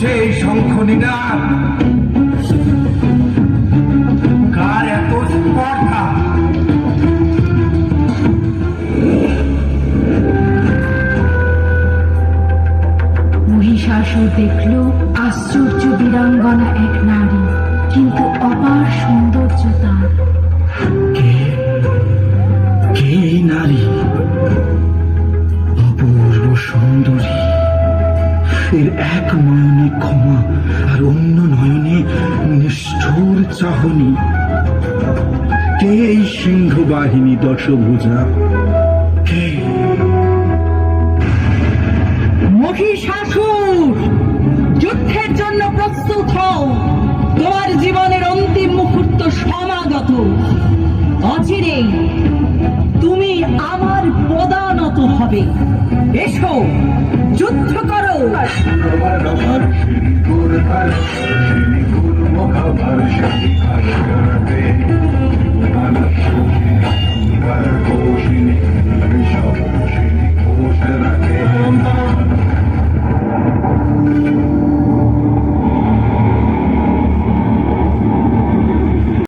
হচ্ছে এই শঙ্খ নিনাদ? কার এত স্পর্ধা? মহিষাসুর দেখল আশ্চর্য বীরাঙ্গনা এক নারী, কিন্তু অপার সৌন্দর্য তার। কে কে এই নারী? অপূর্ব সুন্দরী, এর এক নয়নে ক্ষমা আর অন্য নয়নে নিষ্ঠুর চাহনি। কে এই সিংহ বাহিনী দশভুজা? কে? মহিষাসুর, যুদ্ধের জন্য প্রস্তুত হও। তোমার জীবনের অন্তিম মুহূর্ত সমাগত। অচিরেই তুমি আমার পদানত হবে। এসো, যুদ্ধ করো। আমার